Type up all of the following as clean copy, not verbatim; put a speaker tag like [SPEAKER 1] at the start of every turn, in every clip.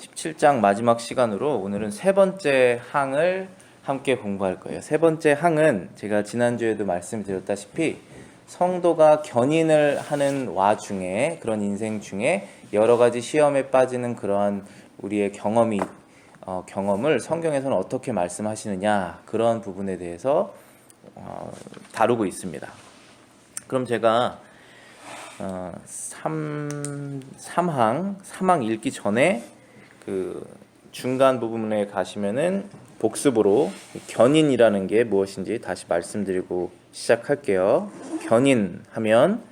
[SPEAKER 1] 17장 마지막 시간으로 오늘은 세 번째 항을 함께 공부할 거예요. 세 번째 항은 제가 지난주에도 말씀드렸다시피 성도가 견인을 하는 와중에, 그런 인생 중에 여러 가지 시험에 빠지는 그러한 우리의 경험을 성경에서는 어떻게 말씀하시느냐, 그런 부분에 대해서 다루고 있습니다. 그럼 제가 3항 읽기 전에 그 중간 부분에 가시면은 복습으로 견인이라는 게 무엇인지 다시 말씀드리고 시작할게요. 견인하면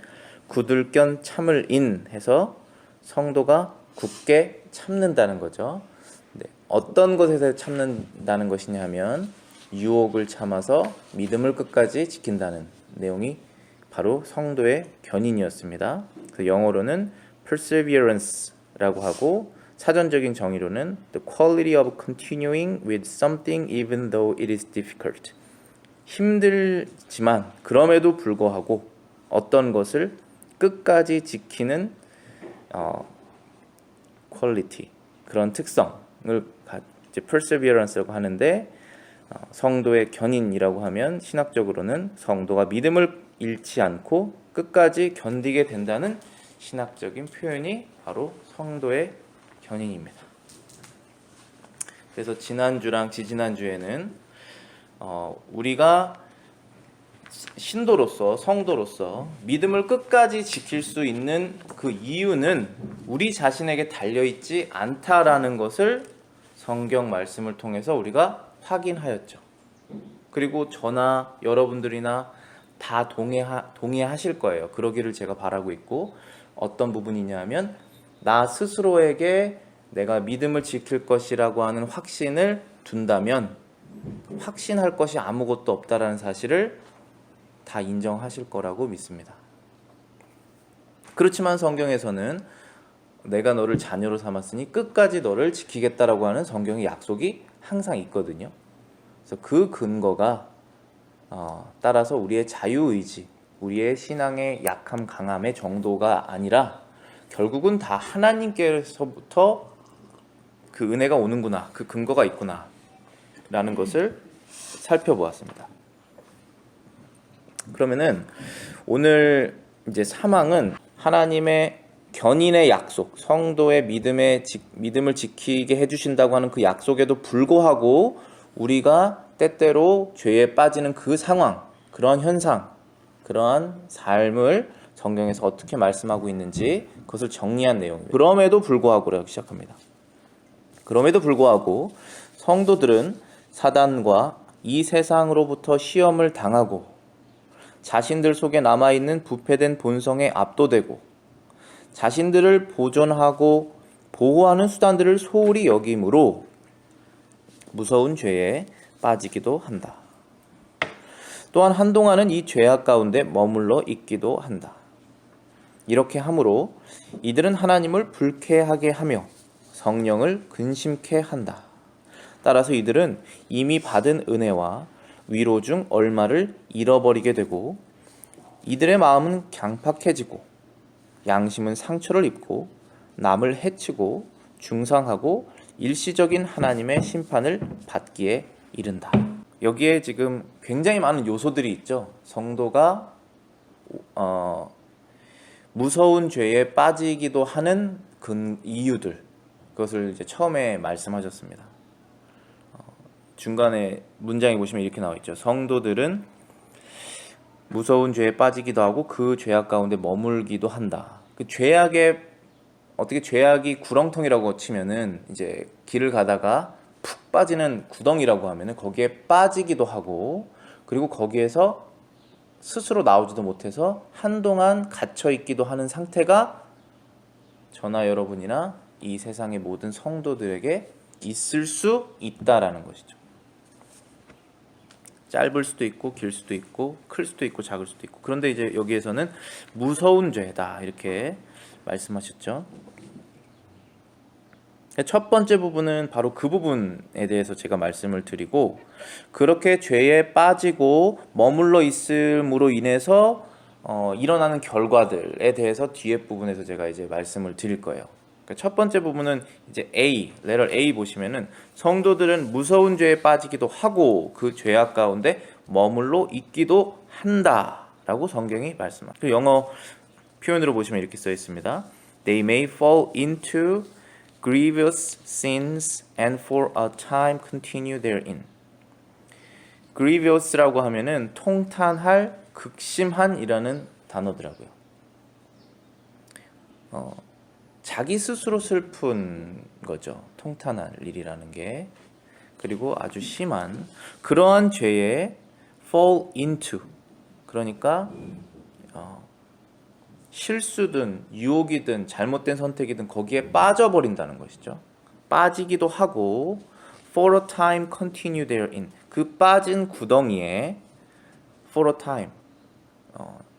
[SPEAKER 1] 굳을견 참을 인 해서 성도가 굳게 참는다는 거죠. 네, 어떤 것에서 참는다는 것이냐 하면 유혹을 참아서 믿음을 끝까지 지킨다는 내용이 바로 성도의 견인이었습니다. 그 영어로는 perseverance라고 하고 사전적인 정의로는 the quality of continuing with something even though it is difficult. 힘들지만 그럼에도 불구하고 어떤 것을 끝까지 지키는 quality, 그런 특성을 이제 perseverance라고 하는데, 성도의 견인이라고 하면 신학적으로는 성도가 믿음을 잃지 않고 끝까지 견디게 된다는 신학적인 표현이 바로 성도의 견인입니다. 그래서 지난주랑 지지난주에는 우리가 신도로서, 성도로서 믿음을 끝까지 지킬 수 있는 그 이유는 우리 자신에게 달려있지 않다라는 것을 성경 말씀을 통해서 우리가 확인하였죠. 그리고 저나 여러분들이나 다 동의하실 거예요. 그러기를 제가 바라고 있고, 어떤 부분이냐 하면 나 스스로에게 내가 믿음을 지킬 것이라고 하는 확신을 둔다면 확신할 것이 아무것도 없다라는 사실을 다 인정하실 거라고 믿습니다. 그렇지만 성경에서는 내가 너를 자녀로 삼았으니 끝까지 너를 지키겠다라고 하는 성경의 약속이 항상 있거든요. 그래서 그 근거가 따라서 우리의 자유의지, 우리의 신앙의 약함 강함의 정도가 아니라 결국은 다 하나님께서부터 그 은혜가 오는구나, 그 근거가 있구나 라는 것을 살펴보았습니다. 그러면은 오늘 이제 3항은 하나님의 견인의 약속, 성도의 믿음을 지키게 해주신다고 하는 그 약속에도 불구하고 우리가 때때로 죄에 빠지는 그 상황, 그러한 현상, 그러한 삶을 성경에서 어떻게 말씀하고 있는지 그것을 정리한 내용입니다. 그럼에도 불구하고라고 시작합니다. 그럼에도 불구하고 성도들은 사단과 이 세상으로부터 시험을 당하고 자신들 속에 남아있는 부패된 본성에 압도되고 자신들을 보존하고 보호하는 수단들을 소홀히 여김으로 무서운 죄에 빠지기도 한다. 또한 한동안은 이 죄악 가운데 머물러 있기도 한다. 이렇게 함으로 이들은 하나님을 불쾌하게 하며 성령을 근심케 한다. 따라서 이들은 이미 받은 은혜와 위로 중 얼마를 잃어버리게 되고 이들의 마음은 강팍해지고 양심은 상처를 입고 남을 해치고 중상하고 일시적인 하나님의 심판을 받기에 이른다. 여기에 지금 굉장히 많은 요소들이 있죠. 성도가 무서운 죄에 빠지기도 하는 이유들, 그것을 이제 처음에 말씀하셨습니다. 중간에 문장에 보시면 이렇게 나와 있죠. 성도들은 무서운 죄에 빠지기도 하고 그 죄악 가운데 머물기도 한다. 그 죄악이 구렁텅이라고 치면은 이제 길을 가다가 푹 빠지는 구덩이라고 하면은 거기에 빠지기도 하고, 그리고 거기에서 스스로 나오지도 못해서 한동안 갇혀 있기도 하는 상태가 저나 여러분이나 이 세상의 모든 성도들에게 있을 수 있다라는 것이죠. 짧을 수도 있고 길 수도 있고 클 수도 있고 작을 수도 있고. 그런데 이제 여기에서는 무서운 죄다 이렇게 말씀하셨죠. 첫 번째 부분은 바로 그 부분에 대해서 제가 말씀을 드리고, 그렇게 죄에 빠지고 머물러 있음으로 인해서 일어나는 결과들에 대해서 뒤에 부분에서 제가 이제 말씀을 드릴 거예요. 첫 번째 부분은 이제 A, letter A 보시면은 성도들은 무서운 죄에 빠지기도 하고 그 죄악 가운데 머물러 있기도 한다라고 성경이 말씀합니다. 그 영어 표현으로 보시면 이렇게 써 있습니다. They may fall into grievous sins and for a time continue therein. grievous라고 하면은 통탄할, 극심한이라는 단어더라고요. 자기 스스로 슬픈 거죠. 통탄할 일이라는 게. 그리고 아주 심한 그러한 죄에 fall into, 그러니까 실수든 유혹이든 잘못된 선택이든 거기에 빠져버린다는 것이죠. 빠지기도 하고 for a time continue therein, 그 빠진 구덩이에 for a time,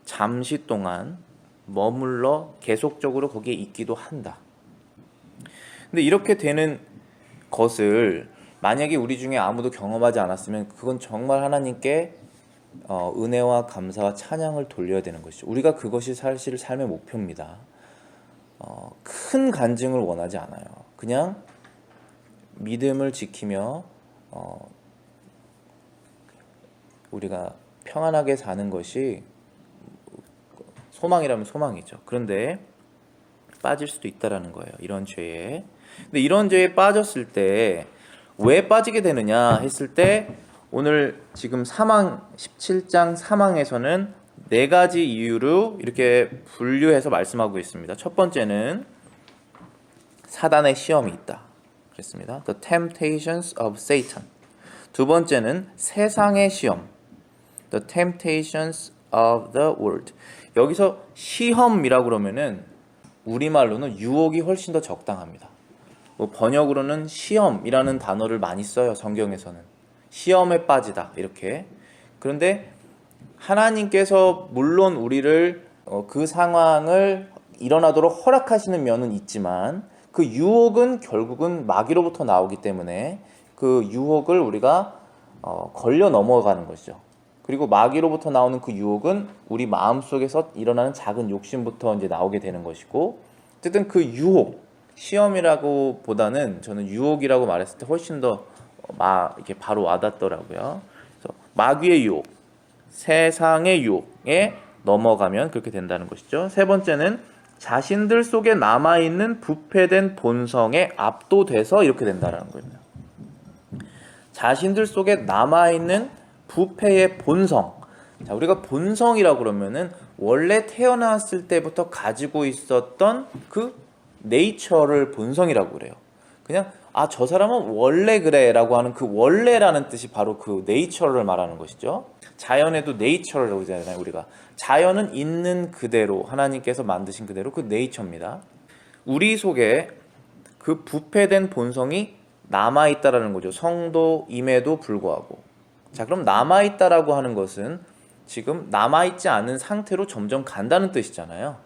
[SPEAKER 1] 잠시 동안 머물러 계속적으로 거기에 있기도 한다. 근데 이렇게 되는 것을 만약에 우리 중에 아무도 경험하지 않았으면 그건 정말 하나님께 은혜와 감사와 찬양을 돌려야 되는 것이죠. 우리가 그것이 사실 삶의 목표입니다. 큰 간증을 원하지 않아요. 그냥 믿음을 지키며 우리가 평안하게 사는 것이 소망이라면 소망이죠. 그런데 빠질 수도 있다라는 거예요. 이런 죄에. 근데 이런 죄에 빠졌을 때 왜 빠지게 되느냐 했을 때 오늘 지금 17장 사망에서는 4가지 이유로 이렇게 분류해서 말씀하고 있습니다. 첫 번째는 사단의 시험이 있다 그랬습니다. The temptations of Satan. 두 번째는 세상의 시험. The temptations of the world. 여기서 시험이라고 그러면은 우리말로는 유혹이 훨씬 더 적당합니다. 번역으로는 시험이라는 단어를 많이 써요. 성경에서는. 시험에 빠지다 이렇게. 그런데 하나님께서 물론 우리를 그 상황을 일어나도록 허락하시는 면은 있지만 그 유혹은 결국은 마귀로부터 나오기 때문에 그 유혹을 우리가 걸려 넘어가는 것이죠. 그리고 마귀로부터 나오는 그 유혹은 우리 마음속에서 일어나는 작은 욕심부터 이제 나오게 되는 것이고, 어쨌든 그 유혹, 시험이라고 보다는 저는 유혹이라고 말했을 때 훨씬 더 이렇게 바로 와닿더라고요. 그래서 마귀의 유혹, 세상의 유혹에 넘어가면 그렇게 된다는 것이죠. 세 번째는 자신들 속에 남아있는 부패된 본성에 압도돼서 이렇게 된다는 거예요. 자신들 속에 남아있는 부패의 본성. 자, 우리가 본성이라고 그러면은 원래 태어났을 때부터 가지고 있었던 그 네이처를 본성이라고 그래요. 그냥 저 사람은 원래 그래라고 하는 그 원래라는 뜻이 바로 그 네이처를 말하는 것이죠. 자연에도 네이처라고 하잖아요. 우리가 자연은 있는 그대로 하나님께서 만드신 그대로 그 네이처입니다. 우리 속에 그 부패된 본성이 남아있다라는 거죠. 성도임에도 불구하고. 자, 그럼 남아있다라고 하는 것은 지금 남아있지 않은 상태로 점점 간다는 뜻이잖아요.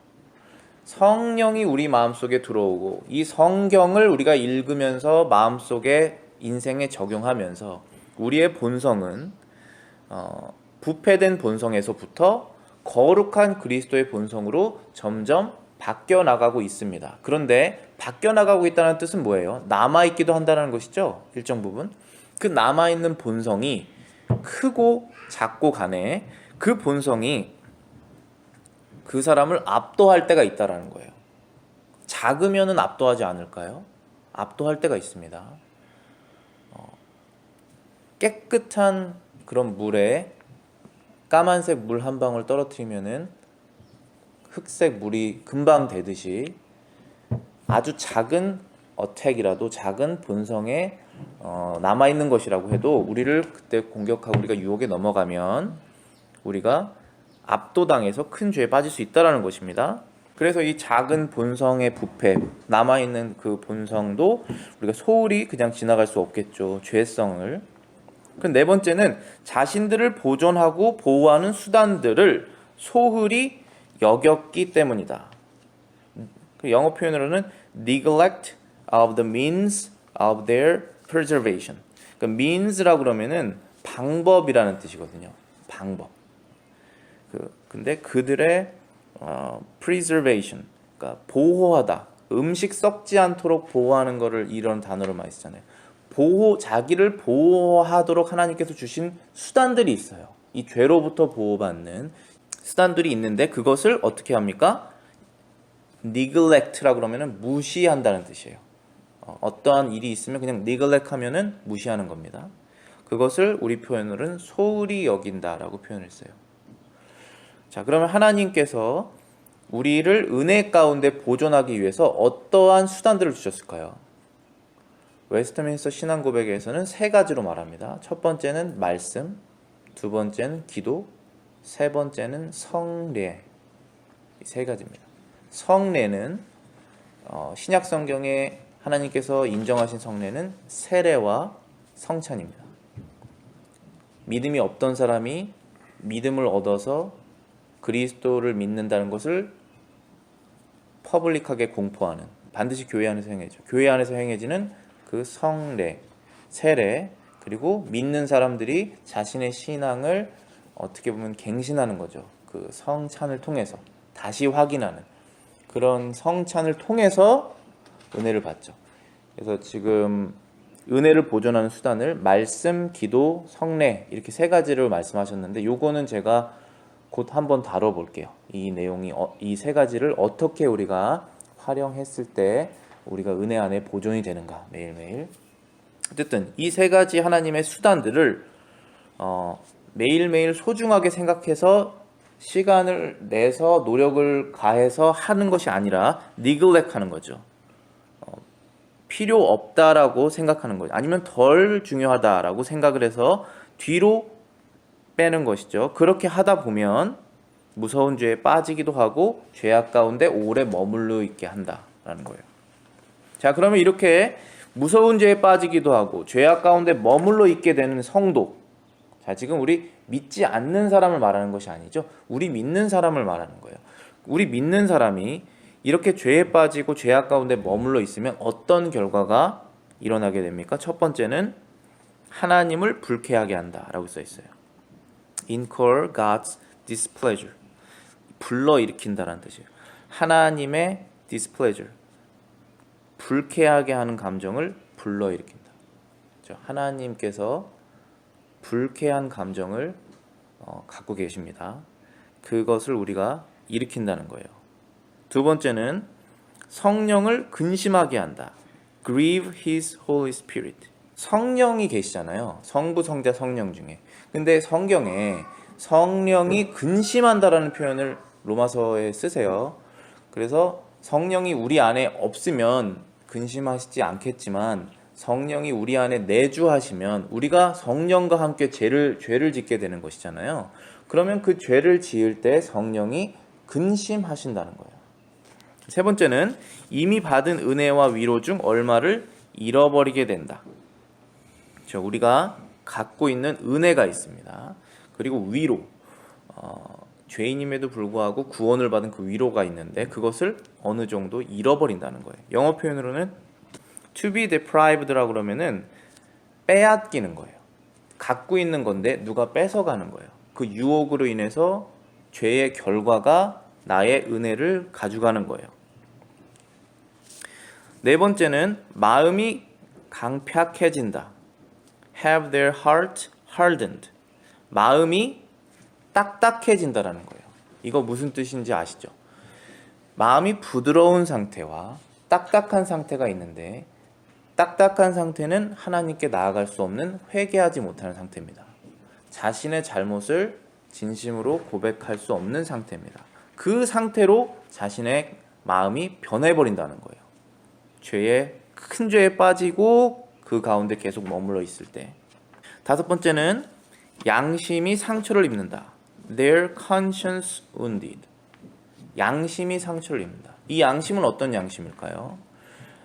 [SPEAKER 1] 성령이 우리 마음속에 들어오고 이 성경을 우리가 읽으면서 마음속에 인생에 적용하면서 우리의 본성은 부패된 본성에서부터 거룩한 그리스도의 본성으로 점점 바뀌어 나가고 있습니다. 그런데 바뀌어 나가고 있다는 뜻은 뭐예요? 남아있기도 한다는 것이죠. 일정 부분. 그 남아있는 본성이 크고 작고 간에 그 본성이 그 사람을 압도할 때가 있다라는 거예요. 작으면은 압도하지 않을까요? 압도할 때가 있습니다. 깨끗한 그런 물에 까만색 물 한 방울 떨어뜨리면은 흑색 물이 금방 되듯이 아주 작은 어택이라도 작은 본성에 남아있는 것이라고 해도 우리를 그때 공격하고 우리가 유혹에 넘어가면 우리가 압도당해서 큰 죄에 빠질 수 있다는 것입니다. 그래서 이 작은 본성의 부패, 남아있는 그 본성도 우리가 소홀히 그냥 지나갈 수 없겠죠. 죄성을. 그 네 번째는 자신들을 보존하고 보호하는 수단들을 소홀히 여겼기 때문이다. 그 영어 표현으로는 neglect of the means of their preservation. 그 means라고 그러면은 방법이라는 뜻이거든요. 방법. 근데 그들의 preservation, 그러니까 보호하다, 음식 썩지 않도록 보호하는 거를 이런 단어로 많이 쓰잖아요. 자기를 보호하도록 하나님께서 주신 수단들이 있어요. 이 죄로부터 보호받는 수단들이 있는데 그것을 어떻게 합니까? neglect라고 그러면은 무시한다는 뜻이에요. 어떠한 일이 있으면 그냥 neglect 하면은 무시하는 겁니다. 그것을 우리 표현으로는 소홀히 여긴다라고 표현했어요. 자, 그러면 하나님께서 우리를 은혜 가운데 보존하기 위해서 어떠한 수단들을 주셨을까요? 웨스트민스터 신앙고백에서는 세 가지로 말합니다. 첫 번째는 말씀, 두 번째는 기도, 세 번째는 성례. 이 세 가지입니다. 성례는 신약 성경에 하나님께서 인정하신 성례는 세례와 성찬입니다. 믿음이 없던 사람이 믿음을 얻어서 그리스도를 믿는다는 것을 퍼블릭하게 공포하는, 반드시 교회 안에서 행해져. 교회 안에서 행해지는 그 성례, 세례, 그리고 믿는 사람들이 자신의 신앙을 어떻게 보면 갱신하는 거죠. 그 성찬을 통해서 다시 확인하는 그런 성찬을 통해서 은혜를 받죠. 그래서 지금 은혜를 보존하는 수단을 말씀, 기도, 성례 이렇게 세 가지를 말씀하셨는데 요거는 제가 곧 한번 다뤄볼게요. 이 내용이 이 세 가지를 어떻게 우리가 활용했을 때 우리가 은혜 안에 보존이 되는가 매일매일. 어쨌든 이 세 가지 하나님의 수단들을 매일매일 소중하게 생각해서 시간을 내서 노력을 가해서 하는 것이 아니라 neglect 하는 거죠. 필요 없다라고 생각하는 거죠. 아니면 덜 중요하다라고 생각을 해서 뒤로 빼는 것이죠. 그렇게 하다 보면 무서운 죄에 빠지기도 하고 죄악 가운데 오래 머물러 있게 한다라는 거예요. 자, 그러면 이렇게 무서운 죄에 빠지기도 하고 죄악 가운데 머물러 있게 되는 성도. 자, 지금 우리 믿지 않는 사람을 말하는 것이 아니죠. 우리 믿는 사람을 말하는 거예요. 우리 믿는 사람이 이렇게 죄에 빠지고 죄악 가운데 머물러 있으면 어떤 결과가 일어나게 됩니까? 첫 번째는 하나님을 불쾌하게 한다라고 써 있어요. incur God's displeasure. 불러일으킨다라는 뜻이에요. 하나님의 displeasure. 불쾌하게 하는 감정을 불러일으킨다. 하나님께서 불쾌한 감정을 갖고 계십니다. 그것을 우리가 일으킨다는 거예요. 두 번째는 성령을 근심하게 한다. grieve his Holy Spirit. 성령이 계시잖아요. 성부, 성자, 성령 중에. 근데 성경에 성령이 근심한다라는 표현을 로마서에 쓰세요. 그래서 성령이 우리 안에 없으면 근심하시지 않겠지만 성령이 우리 안에 내주하시면 우리가 성령과 함께 죄를 짓게 되는 것이잖아요. 그러면 그 죄를 지을 때 성령이 근심하신다는 거예요. 세 번째는 이미 받은 은혜와 위로 중 얼마를 잃어버리게 된다. 우리가 갖고 있는 은혜가 있습니다. 그리고 위로, 죄인임에도 불구하고 구원을 받은 그 위로가 있는데 그것을 어느 정도 잃어버린다는 거예요. 영어 표현으로는 to be deprived라고 그러면은 빼앗기는 거예요. 갖고 있는 건데 누가 뺏어가는 거예요. 그 유혹으로 인해서 죄의 결과가 나의 은혜를 가져가는 거예요. 네 번째는 마음이 강팍해진다. have their heart hardened. 마음이 딱딱해진다라는 거예요. 이거 무슨 뜻인지 아시죠? 마음이 부드러운 상태와 딱딱한 상태가 있는데 딱딱한 상태는 하나님께 나아갈 수 없는 회개하지 못하는 상태입니다. 자신의 잘못을 진심으로 고백할 수 없는 상태입니다. 그 상태로 자신의 마음이 변해버린다는 거예요. 큰 죄에 빠지고 그 가운데 계속 머물러 있을 때. 다섯 번째는 양심이 상처를 입는다. Their conscience wounded. 양심이 상처를 입는다. 이 양심은 어떤 양심일까요?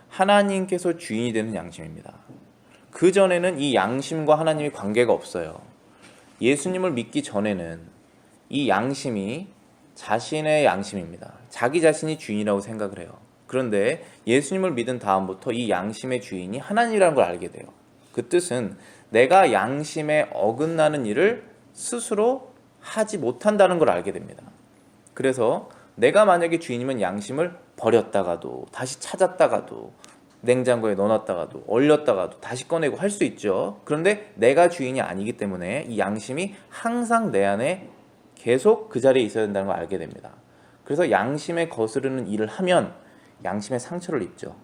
[SPEAKER 1] 하나님께서 주인이 되는 양심입니다. 그 전에는 이 양심과 하나님이 관계가 없어요. 예수님을 믿기 전에는 이 양심이 자신의 양심입니다. 자기 자신이 주인이라고 생각을 해요. 그런데 예수님을 믿은 다음부터 이 양심의 주인이 하나님이라는 걸 알게 돼요. 그 뜻은 내가 양심에 어긋나는 일을 스스로 하지 못한다는 걸 알게 됩니다. 그래서 내가 만약에 주인이면 양심을 버렸다가도 다시 찾았다가도 냉장고에 넣어놨다가도 얼렸다가도 다시 꺼내고 할 수 있죠. 그런데 내가 주인이 아니기 때문에 이 양심이 항상 내 안에 계속 그 자리에 있어야 된다는 걸 알게 됩니다. 그래서 양심에 거스르는 일을 하면 양심의 상처를 입죠.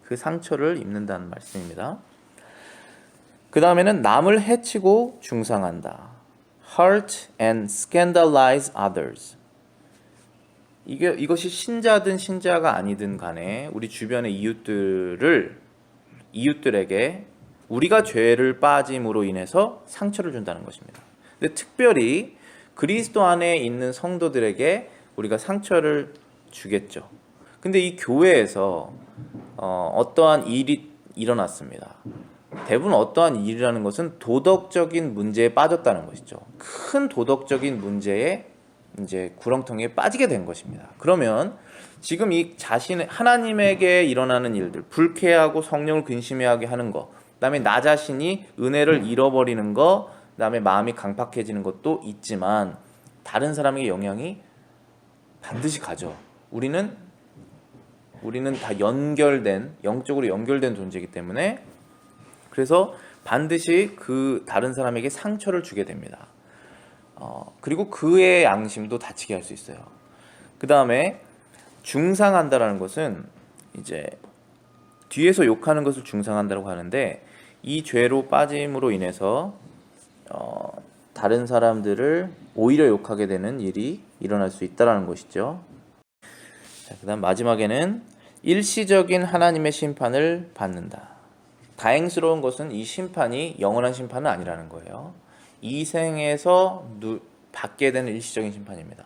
[SPEAKER 1] 그 상처를 입는다는 말씀입니다. 그 다음에는 남을 해치고 중상한다. hurt and scandalize others. 이것이 신자든 신자가 아니든 간에 우리 주변의 이웃들에게 우리가 죄를 빠짐으로 인해서 상처를 준다는 것입니다. 근데 특별히 그리스도 안에 있는 성도들에게 우리가 상처를 주겠죠. 근데 이 교회에서 어떠한 일이 일어났습니다. 대부분 어떠한 일이라는 것은 도덕적인 문제에 빠졌다는 것이죠. 큰 도덕적인 문제에 이제 구렁텅이에 빠지게 된 것입니다. 그러면 지금 이 하나님에게 일어나는 일들, 불쾌하고 성령을 근심해하게 하는 것, 그다음에 나 자신이 은혜를 잃어버리는 것, 그다음에 마음이 강팍해지는 것도 있지만 다른 사람에게 영향이 반드시 가죠. 우리는 다 영적으로 연결된 존재이기 때문에 그래서 반드시 그 다른 사람에게 상처를 주게 됩니다. 그리고 그의 양심도 다치게 할 수 있어요. 그 다음에 중상한다라는 것은 이제 뒤에서 욕하는 것을 중상한다고 하는데 이 죄로 빠짐으로 인해서 다른 사람들을 오히려 욕하게 되는 일이 일어날 수 있다는 것이죠. 그 다음 마지막에는 일시적인 하나님의 심판을 받는다. 다행스러운 것은 이 심판이 영원한 심판은 아니라는 거예요. 이 생에서 받게 되는 일시적인 심판입니다.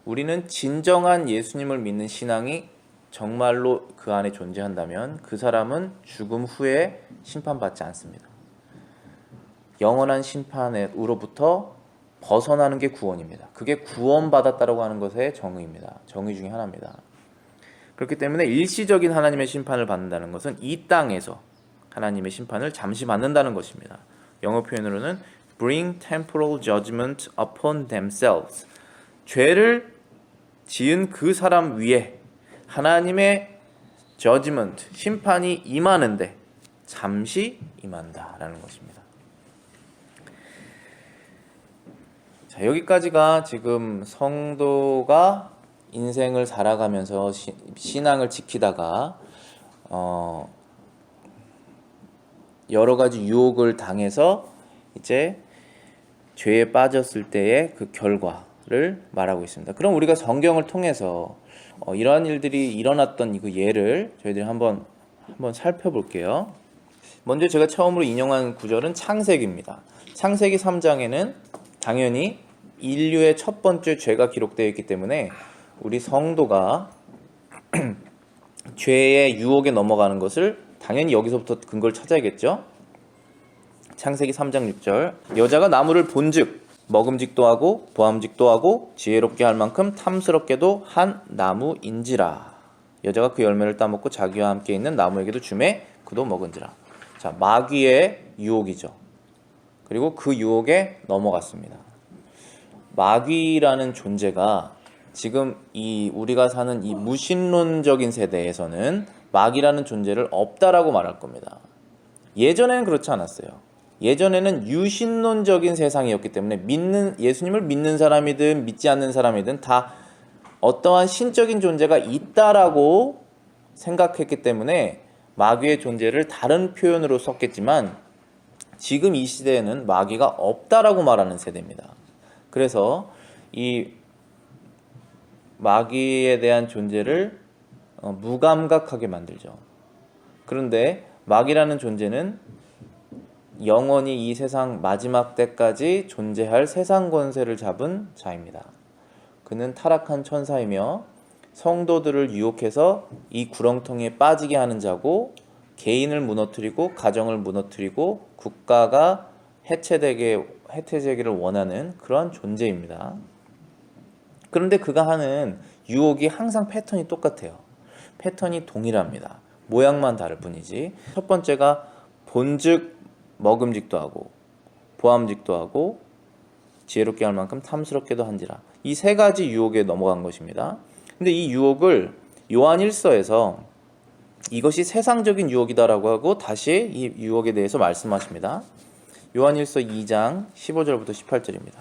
[SPEAKER 1] 우리는 진정한 예수님을 믿는 신앙이 정말로 그 안에 존재한다면 그 사람은 죽음 후에 심판받지 않습니다. 영원한 심판으로부터 벗어나는 게 구원입니다. 그게 구원받았다라고 하는 것의 정의입니다. 정의 중에 하나입니다. 그렇기 때문에 일시적인 하나님의 심판을 받는다는 것은 이 땅에서 하나님의 심판을 잠시 받는다는 것입니다. 영어 표현으로는 bring temporal judgment upon themselves. 죄를 지은 그 사람 위에 하나님의 judgment, 심판이 임하는데 잠시 임한다라는 것입니다. 자, 여기까지가 지금 성도가 인생을 살아가면서 신앙을 지키다가 여러 가지 유혹을 당해서 이제 죄에 빠졌을 때의 그 결과를 말하고 있습니다. 그럼 우리가 성경을 통해서 이러한 일들이 일어났던 그 예를 저희들이 한번 살펴볼게요. 먼저 제가 처음으로 인용한 구절은 창세기입니다. 창세기 3장에는 당연히 인류의 첫 번째 죄가 기록되어 있기 때문에 우리 성도가 죄의 유혹에 넘어가는 것을 당연히 여기서부터 근거를 찾아야겠죠. 창세기 3장 6절 여자가 나무를 본즉 먹음직도 하고 보암직도 하고 지혜롭게 할 만큼 탐스럽게도 한 나무인지라. 여자가 그 열매를 따먹고 자기와 함께 있는 나무에게도 주매 그도 먹은지라. 자, 마귀의 유혹이죠. 그리고 그 유혹에 넘어갔습니다. 마귀라는 존재가 지금 우리가 사는 이 무신론적인 세대에서는 마귀라는 존재를 없다라고 말할 겁니다. 예전에는 그렇지 않았어요. 예전에는 유신론적인 세상이었기 때문에 예수님을 믿는 사람이든 믿지 않는 사람이든 다 어떠한 신적인 존재가 있다라고 생각했기 때문에 마귀의 존재를 다른 표현으로 썼겠지만 지금 이 시대에는 마귀가 없다라고 말하는 세대입니다. 그래서 이 마귀에 대한 존재를 무감각하게 만들죠. 그런데 마귀라는 존재는 영원히 이 세상 마지막 때까지 존재할 세상 권세를 잡은 자입니다. 그는 타락한 천사이며 성도들을 유혹해서 이 구렁텅이에 빠지게 하는 자고 개인을 무너뜨리고 가정을 무너뜨리고 국가가 해체되기를 원하는 그러한 존재입니다. 그런데 그가 하는 유혹이 항상 패턴이 똑같아요. 패턴이 동일합니다. 모양만 다를 뿐이지. 첫 번째가 본즉 먹음직도 하고 보암직도 하고 지혜롭게 할 만큼 탐스럽게도 한지라. 이 세 가지 유혹에 넘어간 것입니다. 근데 이 유혹을 요한 1서에서 이것이 세상적인 유혹이다라고 하고 다시 이 유혹에 대해서 말씀하십니다. 요한 1서 2장 15절부터 18절입니다.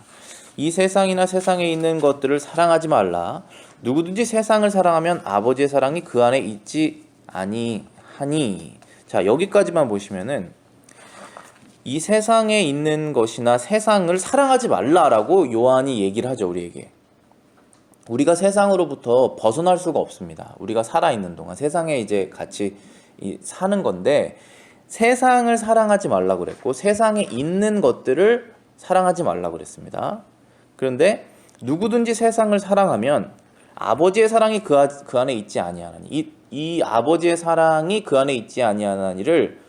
[SPEAKER 1] 이 세상이나 세상에 있는 것들을 사랑하지 말라. 누구든지 세상을 사랑하면 아버지의 사랑이 그 안에 있지 아니하니. 자, 여기까지만 보시면은 이 세상에 있는 것이나 세상을 사랑하지 말라라고 요한이 얘기를 하죠, 우리에게. 우리가 세상으로부터 벗어날 수가 없습니다. 우리가 살아있는 동안 세상에 이제 같이 사는 건데, 세상을 사랑하지 말라고 그랬고 세상에 있는 것들을 사랑하지 말라고 그랬습니다. 그런데 누구든지 세상을 사랑하면 아버지의 사랑이 그 안에 있지 아니하나니, 이 아버지의 사랑이 그 안에 있지 아니하나니를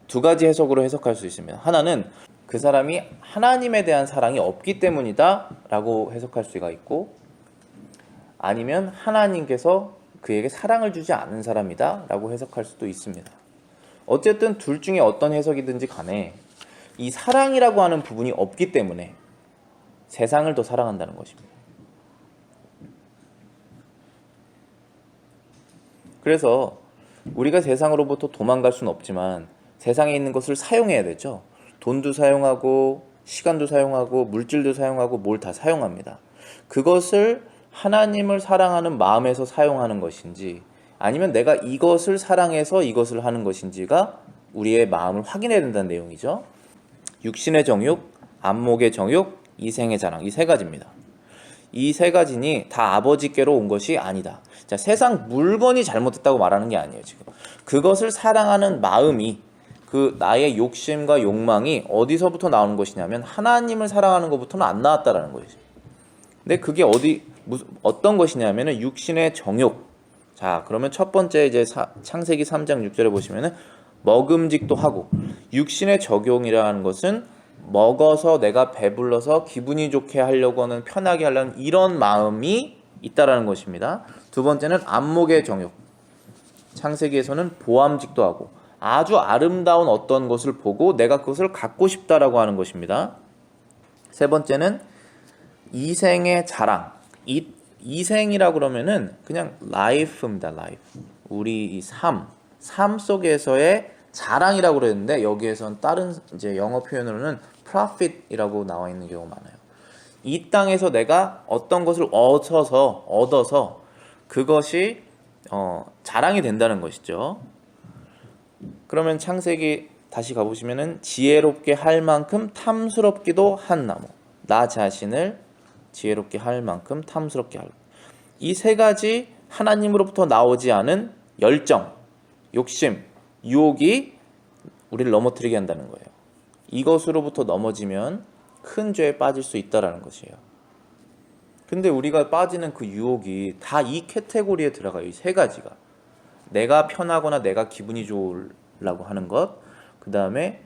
[SPEAKER 1] 두 가지 해석으로 해석할 수 있습니다. 하나는 그 사람이 하나님에 대한 사랑이 없기 때문이다 라고 해석할 수가 있고, 아니면 하나님께서 그에게 사랑을 주지 않은 사람이다 라고 해석할 수도 있습니다. 어쨌든 둘 중에 어떤 해석이든지 간에 이 사랑이라고 하는 부분이 없기 때문에 세상을 더 사랑한다는 것입니다. 그래서 우리가 세상으로부터 도망갈 수는 없지만 세상에 있는 것을 사용해야 되죠. 돈도 사용하고 시간도 사용하고 물질도 사용하고 뭘 다 사용합니다. 그것을 하나님을 사랑하는 마음에서 사용하는 것인지 아니면 내가 이것을 사랑해서 이것을 하는 것인지가 우리의 마음을 확인해야 된다는 내용이죠. 육신의 정욕, 안목의 정욕, 이생의 자랑, 이 세 가지입니다. 이 세 가지니 다 아버지께로 온 것이 아니다. 자, 세상 물건이 잘못됐다고 말하는 게 아니에요, 지금. 그것을 사랑하는 마음이, 그 나의 욕심과 욕망이 어디서부터 나오는 것이냐면 하나님을 사랑하는 것부터는 안 나왔다라는 거예요. 근데 그게 어떤 것이냐면은 육신의 정욕. 자, 그러면 첫 번째 이제 창세기 3장 6절에 보시면은 먹음직도 하고, 육신의 적용이라는 것은 먹어서 내가 배불러서 기분이 좋게 하려고 하는, 편하게 하려는 이런 마음이 있다라는 것입니다. 두 번째는 안목의 정욕. 창세기에서는 보암직도 하고 아주 아름다운 어떤 것을 보고 내가 그것을 갖고 싶다라고 하는 것입니다. 세 번째는 이생의 자랑. 이생이라고 그러면은 그냥 life입니다. life. 우리 이 삶 속에서의 자랑이라고 그랬는데 여기에선 다른 이제 영어 표현으로는 profit이라고 나와 있는 경우가 많아요. 이 땅에서 내가 어떤 것을 얻어서 그것이 자랑이 된다는 것이죠. 그러면 창세기 다시 가보시면은 지혜롭게 할 만큼 탐스럽기도 한 나무. 나 자신을 지혜롭게 할 만큼 탐스럽게 하고. 이 세 가지 하나님으로부터 나오지 않은 열정, 욕심, 유혹이 우리를 넘어뜨리게 한다는 거예요. 이것으로부터 넘어지면 큰 죄에 빠질 수 있다는 것이에요. 근데 우리가 빠지는 그 유혹이 다 이 카테고리에 들어가요. 이 세 가지가. 내가 편하거나 내가 기분이 좋으려고 하는 것, 그 다음에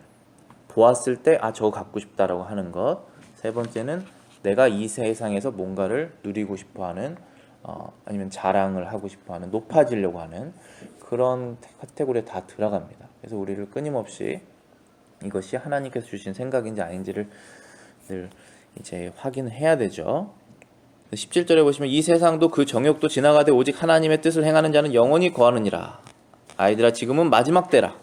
[SPEAKER 1] 보았을 때 저거 갖고 싶다라고 하는 것, 세 번째는 내가 이 세상에서 뭔가를 누리고 싶어하는, 아니면 자랑을 하고 싶어하는, 높아지려고 하는 그런 카테고리에 다 들어갑니다. 그래서 우리를 끊임없이 이것이 하나님께서 주신 생각인지 아닌지를 늘 이제 확인해야 되죠. 17절에 보시면 이 세상도 그 정욕도 지나가되 오직 하나님의 뜻을 행하는 자는 영원히 거하느니라. 아이들아, 지금은 마지막 때라.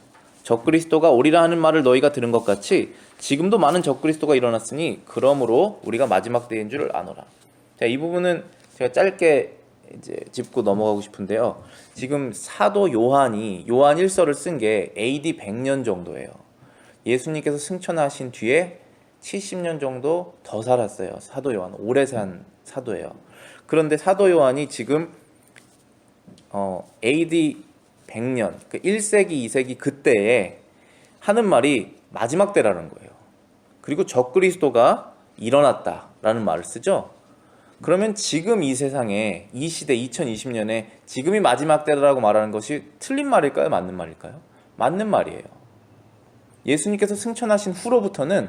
[SPEAKER 1] 적그리스도가 오리라 하는 말을 너희가 들은 것 같이 지금도 많은 적그리스도가 일어났으니 그러므로 우리가 마지막 때인 줄 아노라. 자, 이 부분은 제가 짧게 이제 짚고 넘어가고 싶은데요. 지금 사도 요한이 요한 1서를 쓴 게 AD 100년 정도예요. 예수님께서 승천하신 뒤에 70년 정도 더 살았어요. 사도 요한. 오래 산 사도예요. 그런데 사도 요한이 지금 AD 100년, 그 1세기, 2세기 그때에 하는 말이 마지막 때라는 거예요. 그리고 적그리스도가 일어났다라는 말을 쓰죠. 그러면 지금 이 세상에, 이 시대 2020년에 지금이 마지막 때라고 말하는 것이 틀린 말일까요? 맞는 말일까요? 맞는 말이에요. 예수님께서 승천하신 후로부터는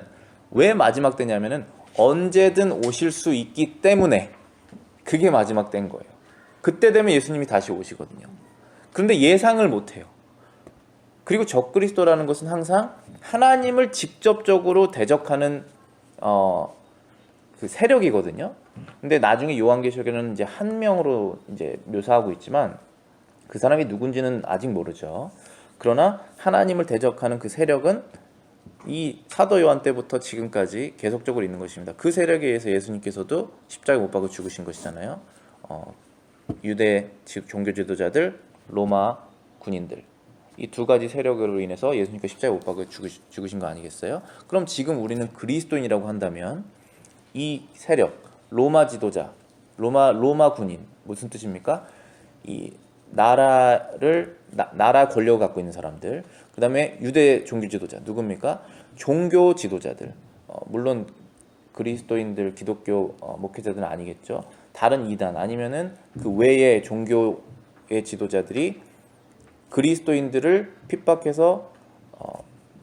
[SPEAKER 1] 왜 마지막 때냐면은 언제든 오실 수 있기 때문에 그게 마지막 때인 거예요. 그때 되면 예수님이 다시 오시거든요. 그런데 예상을 못해요. 그리고 적그리스도라는 것은 항상 하나님을 직접적으로 대적하는 그 세력이거든요. 근데 나중에 요한계시록에는 이제 한 명으로 이제 묘사하고 있지만 그 사람이 누군지는 아직 모르죠. 그러나 하나님을 대적하는 그 세력은 이 사도 요한 때부터 지금까지 계속적으로 있는 것입니다. 그 세력에 의해서 예수님께서도 십자가에 못 박아 죽으신 것이잖아요. 유대 즉 종교 지도자들, 로마 군인들, 이 두 가지 세력으로 인해서 예수님께서 십자가에 못 박아 죽으신 거 아니겠어요? 그럼 지금 우리는 그리스도인이라고 한다면 이 세력, 로마 지도자, 로마 군인, 무슨 뜻입니까? 이 나라 권력을 갖고 있는 사람들, 그 다음에 유대 종교 지도자 누굽니까? 종교 지도자들, 물론 그리스도인들, 기독교 목회자들은 아니겠죠. 다른 이단 아니면은 그 외의 종교의 지도자들이 그리스도인들을 핍박해서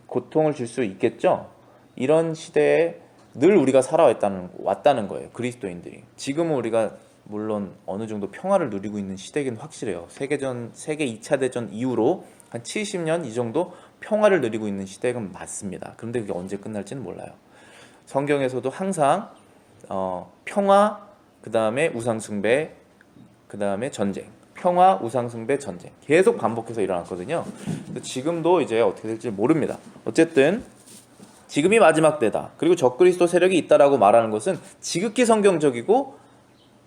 [SPEAKER 1] 고통을 줄 수 있겠죠. 이런 시대에 늘 우리가 살아왔다는 거예요. 그리스도인들이. 지금은 우리가 물론 어느 정도 평화를 누리고 있는 시대긴 확실해요. 세계 2차 대전 이후로 한 70년 이 정도 평화를 누리고 있는 시대가 맞습니다. 그런데 그게 언제 끝날지는 몰라요. 성경에서도 항상 평화, 그 다음에 우상숭배, 그 다음에 전쟁, 평화, 우상숭배, 전쟁 계속 반복해서 일어났거든요. 지금도 이제 어떻게 될지 모릅니다. 어쨌든 지금이 마지막 때다. 그리고 적그리스도 세력이 있다라고 말하는 것은 지극히 성경적이고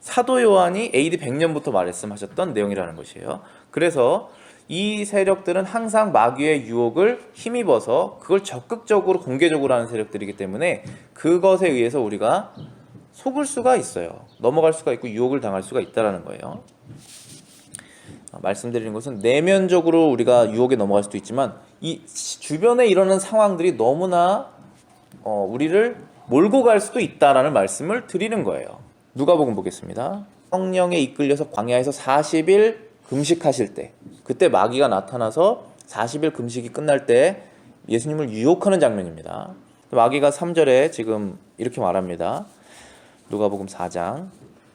[SPEAKER 1] 사도 요한이 AD 100년부터 말씀하셨던 내용이라는 것이에요. 그래서 이 세력들은 항상 마귀의 유혹을 힘입어서 그걸 적극적으로 공개적으로 하는 세력들이기 때문에 그것에 의해서 우리가 속을 수가 있어요. 넘어갈 수가 있고 유혹을 당할 수가 있다는 거예요. 말씀드리는 것은 내면적으로 우리가 유혹에 넘어갈 수도 있지만 이 주변에 일어나는 상황들이 너무나 우리를 몰고 갈 수도 있다라는 말씀을 드리는 거예요. 누가복음 보겠습니다. 성령에 이끌려서 광야에서 40일 금식하실 때, 그때 마귀가 나타나서 40일 금식이 끝날 때 예수님을 유혹하는 장면입니다. 마귀가 3절에 지금 이렇게 말합니다. 누가복음 4장.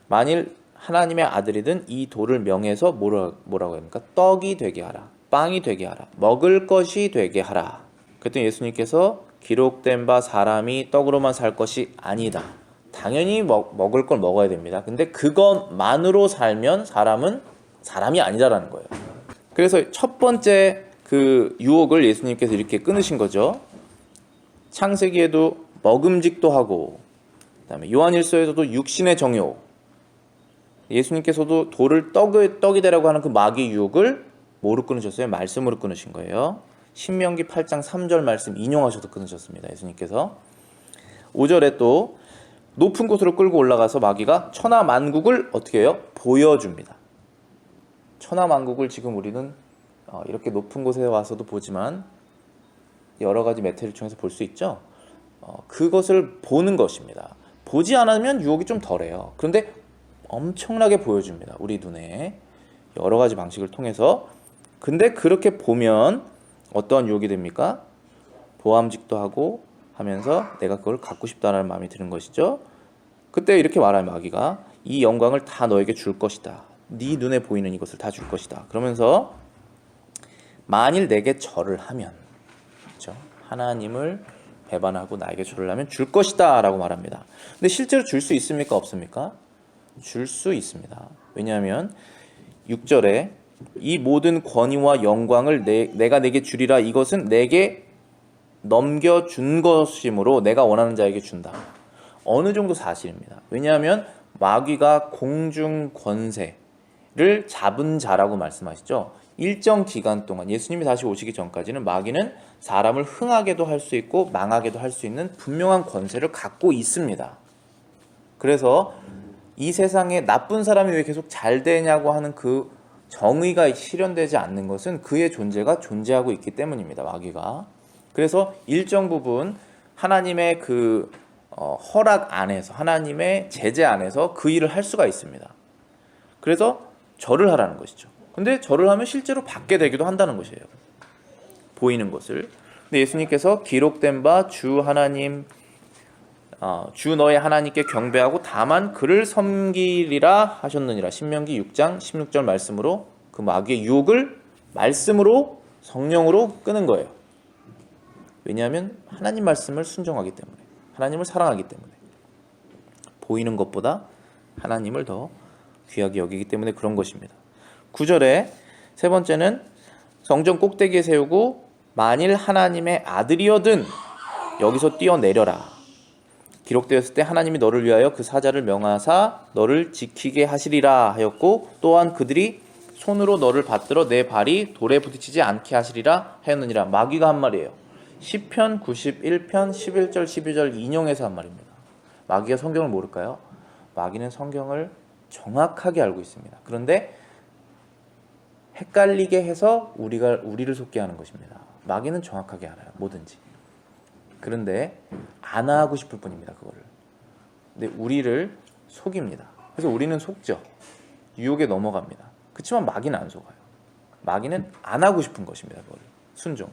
[SPEAKER 1] 만일 하나님의 아들이든 이 돌을 명해서 뭐라고 합니까? 떡이 되게 하라, 빵이 되게 하라, 먹을 것이 되게 하라. 그랬더니 예수님께서 기록된 바 사람이 떡으로만 살 것이 아니다. 당연히 먹을 걸 먹어야 됩니다. 근데 그것만으로 살면 사람은 사람이 아니다라는 거예요. 그래서 첫 번째 그 유혹을 예수님께서 이렇게 끊으신 거죠. 창세기에도 먹음직도 하고, 그다음에 요한일서에서도 육신의 정욕, 예수님께서도 돌을 떡이 되라고 하는 그 마귀의 유혹을 뭐로 끊으셨어요? 말씀으로 끊으신 거예요. 신명기 8장 3절 말씀 인용하셔서 끊으셨습니다. 예수님께서 5절에 또 높은 곳으로 끌고 올라가서 마귀가 천하만국을 어떻게 해요? 보여줍니다. 천하만국을 지금 우리는 이렇게 높은 곳에 와서도 보지만 여러 가지 매체를 통해서 볼 수 있죠. 그것을 보는 것입니다. 보지 않으면 유혹이 좀 덜해요. 그런데 엄청나게 보여줍니다. 우리 눈에 여러 가지 방식을 통해서. 근데 그렇게 보면 어떠한 유혹이 됩니까? 보암직도 하고 하면서 내가 그걸 갖고 싶다는 마음이 드는 것이죠. 그때 이렇게 말하는 마귀가 이 영광을 다 너에게 줄 것이다. 네 눈에 보이는 이것을 다 줄 것이다. 그러면서 만일 내게 절을 하면, 그렇죠? 하나님을 배반하고 나에게 절을 하면 줄 것이다 라고 말합니다. 근데 실제로 줄 수 있습니까? 없습니까? 줄 수 있습니다. 왜냐하면 6절에 이 모든 권위와 영광을 내가 내게 주리라. 이것은 내게 넘겨준 것이므로 내가 원하는 자에게 준다. 어느 정도 사실입니다. 왜냐하면 마귀가 공중 권세를 잡은 자라고 말씀하시죠. 일정 기간 동안 예수님이 다시 오시기 전까지는 마귀는 사람을 흥하게도 할 수 있고 망하게도 할 수 있는 분명한 권세를 갖고 있습니다. 그래서 이 세상에 나쁜 사람이 왜 계속 잘 되냐고 하는 그 정의가 실현되지 않는 것은 그의 존재가 존재하고 있기 때문입니다. 마귀가. 그래서 일정 부분 하나님의 그 허락 안에서, 하나님의 제재 안에서 그 일을 할 수가 있습니다. 그래서 절을 하라는 것이죠. 근데 절을 하면 실제로 받게 되기도 한다는 것이에요. 보이는 것을. 근데 예수님께서 기록된 바 주 하나님, 주 너의 하나님께 경배하고 다만 그를 섬기리라 하셨느니라. 신명기 6장 16절 말씀으로 그 마귀의 유혹을 말씀으로, 성령으로 끄는 거예요. 왜냐하면 하나님 말씀을 순종하기 때문에, 하나님을 사랑하기 때문에. 보이는 것보다 하나님을 더 귀하게 여기기 때문에 그런 것입니다. 9절에 세 번째는 성전 꼭대기에 세우고 만일 하나님의 아들이어든 여기서 뛰어내려라. 기록되었을 때 하나님이 너를 위하여 그 사자를 명하사 너를 지키게 하시리라 하였고 또한 그들이 손으로 너를 받들어 내 발이 돌에 부딪히지 않게 하시리라 하였느니라. 마귀가 한 말이에요. 시편 91편 11절 12절 인용해서 한 말입니다. 마귀가 성경을 모를까요? 마귀는 성경을 정확하게 알고 있습니다. 그런데 헷갈리게 해서 우리를 속게 하는 것입니다. 마귀는 정확하게 알아요. 뭐든지. 그런데 안 하고 싶을 뿐입니다. 그거를. 근데 우리를 속입니다. 그래서 우리는 속죠. 유혹에 넘어갑니다. 그렇지만 마귀는 안 속아요. 마귀는 안 하고 싶은 것입니다. 그걸. 순종을.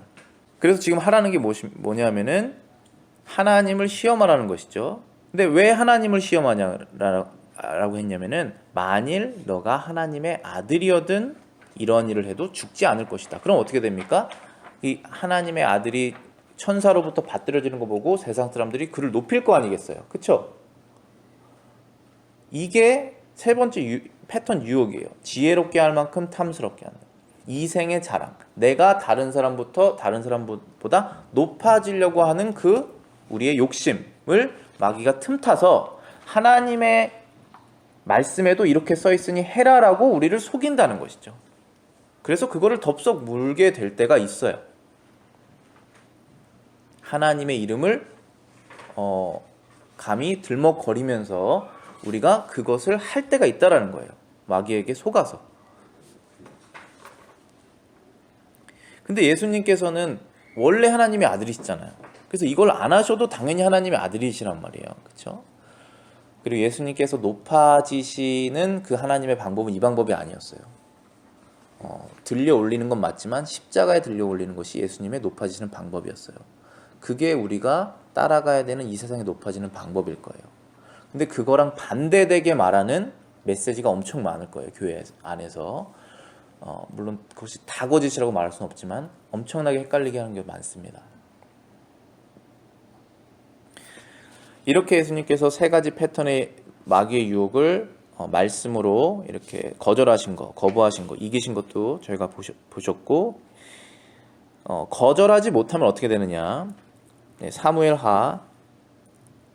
[SPEAKER 1] 그래서 지금 하라는 게 뭐냐면은 하나님을 시험하라는 것이죠. 근데 왜 하나님을 시험하냐라고 했냐면은 만일 너가 하나님의 아들이어든 이런 일을 해도 죽지 않을 것이다. 그럼 어떻게 됩니까? 이 하나님의 아들이 천사로부터 받들어지는 거 보고 세상 사람들이 그를 높일 거 아니겠어요. 그렇죠? 이게 세 번째 패턴 유혹이에요. 지혜롭게 할 만큼 탐스럽게 한다. 이생의 자랑. 내가 다른 사람보다 높아지려고 하는 그 우리의 욕심을 마귀가 틈타서 하나님의 말씀에도 이렇게 써 있으니 해라라고 우리를 속인다는 것이죠. 그래서 그거를 덥석 물게 될 때가 있어요. 하나님의 이름을 감히 들먹거리면서 우리가 그것을 할 때가 있다라는 거예요. 마귀에게 속아서. 근데 예수님께서는 원래 하나님의 아들이시잖아요. 그래서 이걸 안 하셔도 당연히 하나님의 아들이시란 말이에요. 그렇죠? 그리고 예수님께서 높아지시는 그 하나님의 방법은 이 방법이 아니었어요. 들려 올리는 건 맞지만 십자가에 들려 올리는 것이 예수님의 높아지시는 방법이었어요. 그게 우리가 따라가야 되는 이 세상에 높아지는 방법일 거예요. 근데 그거랑 반대되게 말하는 메시지가 엄청 많을 거예요. 교회 안에서. 물론 그것이 다 거짓이라고 말할 수는 없지만 엄청나게 헷갈리게 하는 게 많습니다. 이렇게 예수님께서 세 가지 패턴의 마귀의 유혹을 말씀으로 이렇게 거부하신 거, 이기신 것도 저희가 보셨고, 거절하지 못하면 어떻게 되느냐? 사무엘하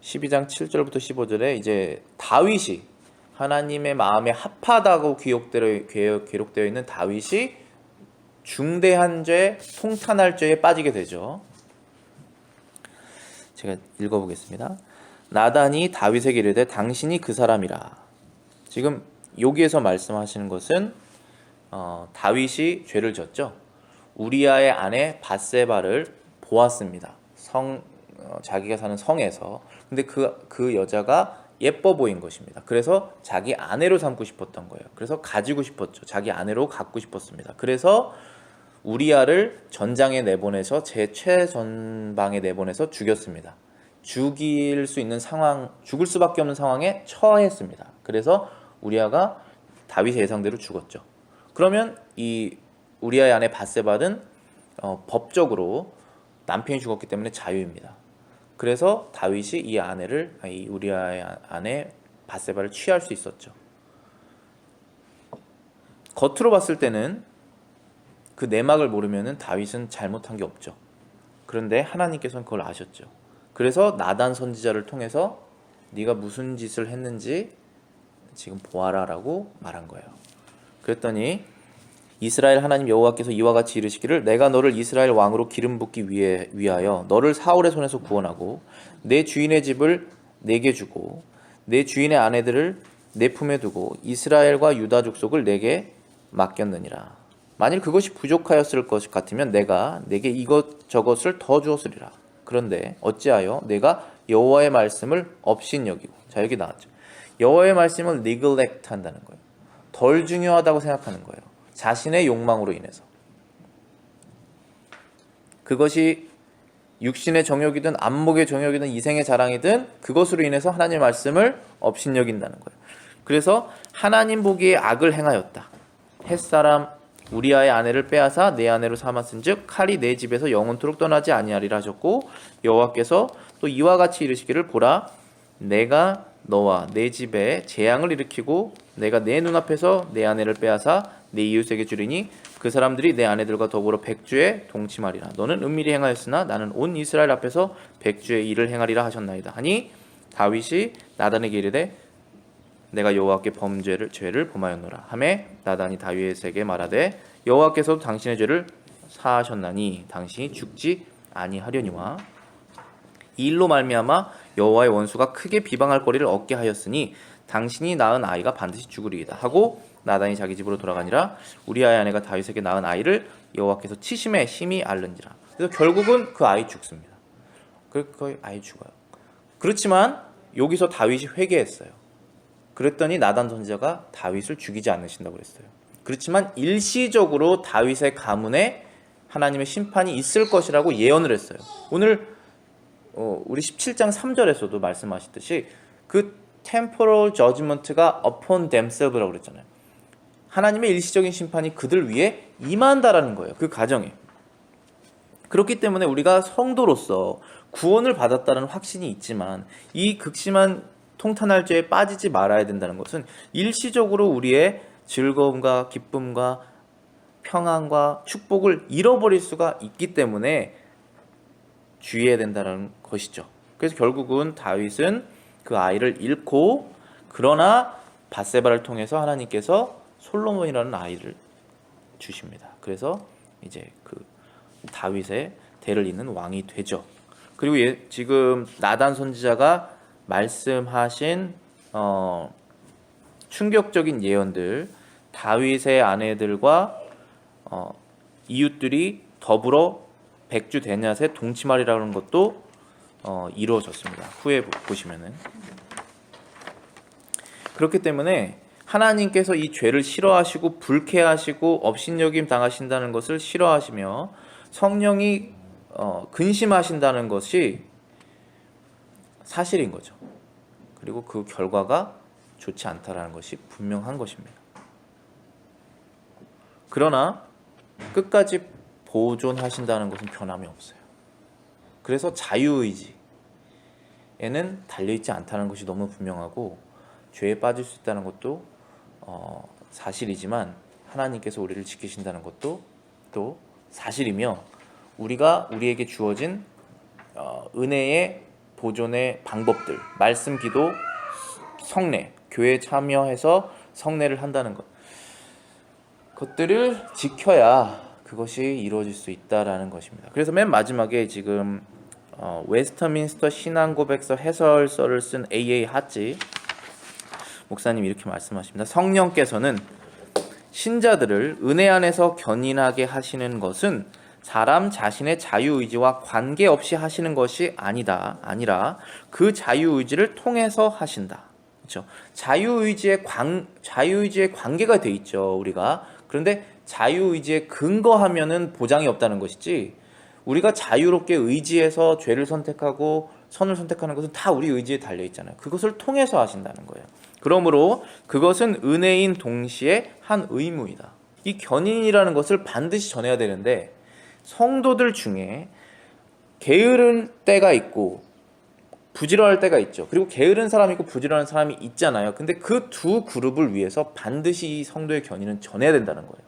[SPEAKER 1] 12장 7절부터 15절에 이제 다윗이 하나님의 마음에 합하다고 기록되어 있는 다윗이 중대한 죄, 통탄할 죄에 빠지게 되죠. 제가 읽어보겠습니다. 나단이 다윗에게 이르되 당신이 그 사람이라. 지금 여기에서 말씀하시는 것은 다윗이 죄를 졌죠. 우리아의 아내 밧세바를 보았습니다. 자기가 사는 성에서. 근데 그 여자가 예뻐 보인 것입니다. 그래서 자기 아내로 삼고 싶었던 거예요. 그래서 가지고 싶었죠. 자기 아내로 갖고 싶었습니다. 그래서 우리아를 전장에 내보내서 제 최전방에 내보내서 죽였습니다. 죽일 수 있는 상황, 죽을 수밖에 없는 상황에 처했습니다. 그래서 우리아가 다윗의 예상대로 죽었죠. 그러면 이 우리아의 아내 밧세바는 법적으로 남편이 죽었기 때문에 자유입니다. 그래서 다윗이 이 우리아의 아내 밧세바를 취할 수 있었죠. 겉으로 봤을 때는 그 내막을 모르면은 다윗은 잘못한 게 없죠. 그런데 하나님께서는 그걸 아셨죠. 그래서 나단 선지자를 통해서 네가 무슨 짓을 했는지 지금 보아라라고 말한 거예요. 그랬더니 이스라엘 하나님 여호와께서 이와 같이 이르시기를 내가 너를 이스라엘 왕으로 기름 붓기 위하여 너를 사울의 손에서 구원하고 내 주인의 집을 내게 주고 내 주인의 아내들을 내 품에 두고 이스라엘과 유다 족속을 내게 맡겼느니라. 만일 그것이 부족하였을 것 같으면 내가 내게 이것저것을 더 주었으리라. 그런데 어찌하여 내가 여호와의 말씀을 업신여기고, 자 여기 나왔죠. 여호와의 말씀을 neglect 한다는 거예요. 덜 중요하다고 생각하는 거예요. 자신의 욕망으로 인해서. 그것이 육신의 정욕이든 안목의 정욕이든 이생의 자랑이든 그것으로 인해서 하나님의 말씀을 업신여긴다는 거예요. 그래서 하나님 보기에 악을 행하였다. 햇사람 우리아의 아내를 빼앗아 내 아내로 삼았은즉 칼이 내 집에서 영원토록 떠나지 아니하리라 하셨고, 여호와께서 또 이와 같이 이르시기를 보라 내가 너와 내 집에 재앙을 일으키고 내가 내 눈앞에서 내 아내를 빼앗아 내 이웃에게 주리니 그 사람들이 내 아내들과 더불어 백주에 동침하리라. 너는 은밀히 행하였으나 나는 온 이스라엘 앞에서 백주의 일을 행하리라 하셨나이다. 하니 다윗이 나단에게 이르되 내가 여호와께 죄를 범하였노라 하매 나단이 다윗에게 말하되 여호와께서도 당신의 죄를 사하셨나니 당신이 죽지 아니하려니와 이 일로 말미암아 여호와의 원수가 크게 비방할 거리를 얻게 하였으니 당신이 낳은 아이가 반드시 죽으리이다 하고 나단이 자기 집으로 돌아가니라. 우리아의 아내가 다윗에게 낳은 아이를 여호와께서 치심에 심히 앓는지라. 그래서 결국은 그 아이 죽습니다. 그 아이 죽어요. 그렇지만 여기서 다윗이 회개했어요. 그랬더니 나단 선지자가 다윗을 죽이지 않으신다고 그랬어요. 그렇지만 일시적으로 다윗의 가문에 하나님의 심판이 있을 것이라고 예언을 했어요. 오늘 우리 17장 3절에서도 말씀하셨듯이 그 temporal judgment가 upon themselves라고 그랬잖아요. 하나님의 일시적인 심판이 그들 위에 임한다라는 거예요. 그 가정에. 그렇기 때문에 우리가 성도로서 구원을 받았다는 확신이 있지만 이 극심한 통탄할 죄에 빠지지 말아야 된다는 것은 일시적으로 우리의 즐거움과 기쁨과 평안과 축복을 잃어버릴 수가 있기 때문에 주의해야 된다는 것이죠. 그래서 결국은 다윗은 그 아이를 잃고 그러나 밧세바를 통해서 하나님께서 솔로몬이라는 아이를 주십니다. 그래서 이제 그 다윗의 대를 잇는 왕이 되죠. 그리고 지금 나단 선지자가 말씀하신 충격적인 예언들, 다윗의 아내들과 이웃들이 더불어 백주 대낮에 동침하리라는 것도 이루어졌습니다. 후에 보시면은. 그렇기 때문에 하나님께서 이 죄를 싫어하시고 불쾌하시고 업신여김 당하신다는 것을 싫어하시며 성령이 근심하신다는 것이 사실인 거죠. 그리고 그 결과가 좋지 않다라는 것이 분명한 것입니다. 그러나 끝까지 보존하신다는 것은 변함이 없어요. 그래서 자유의지에는 달려있지 않다는 것이 너무 분명하고 죄에 빠질 수 있다는 것도 사실이지만 하나님께서 우리를 지키신다는 것도 또 사실이며 우리가 우리에게 주어진 은혜의 보존의 방법들, 말씀, 기도, 성례, 교회에 참여해서 성례를 한다는 것, 그것들을 지켜야 그것이 이루어질 수 있다라는 것입니다. 그래서 맨 마지막에 지금 웨스터민스터 신앙고백서 해설서를 쓴 A.A. 하지 목사님이 이렇게 말씀하십니다. 성령께서는 신자들을 은혜 안에서 견인하게 하시는 것은 사람 자신의 자유의지와 관계없이 하시는 것이 아니라 그 자유의지를 통해서 하신다. 그렇죠? 자유의지의 관계가 돼 있죠, 우리가. 그런데 자유의지에 근거하면은 보장이 없다는 것이지, 우리가 자유롭게 의지해서 죄를 선택하고 선을 선택하는 것은 다 우리 의지에 달려 있잖아요. 그것을 통해서 하신다는 거예요. 그러므로 그것은 은혜인 동시에 한 의무이다. 이 견인이라는 것을 반드시 전해야 되는데 성도들 중에 게으른 때가 있고 부지런할 때가 있죠. 그리고 게으른 사람이 있고 부지런한 사람이 있잖아요. 근데 그 두 그룹을 위해서 반드시 이 성도의 견인은 전해야 된다는 거예요.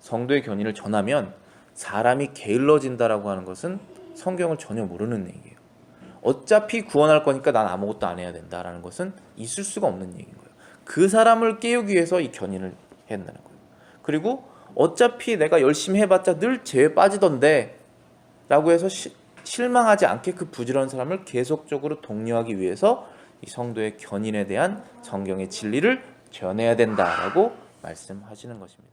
[SPEAKER 1] 성도의 견인을 전하면 사람이 게을러진다라고 하는 것은 성경을 전혀 모르는 얘기예요. 어차피 구원할 거니까 난 아무것도 안 해야 된다라는 것은 있을 수가 없는 얘기인 거예요. 그 사람을 깨우기 위해서 이 견인을 해야 된다는 거예요. 그리고 어차피 내가 열심히 해봤자 늘 죄에 빠지던데 라고 해서 실망하지 않게 그 부지런한 사람을 계속적으로 독려하기 위해서 이 성도의 견인에 대한 성경의 진리를 전해야 된다라고 말씀하시는 것입니다.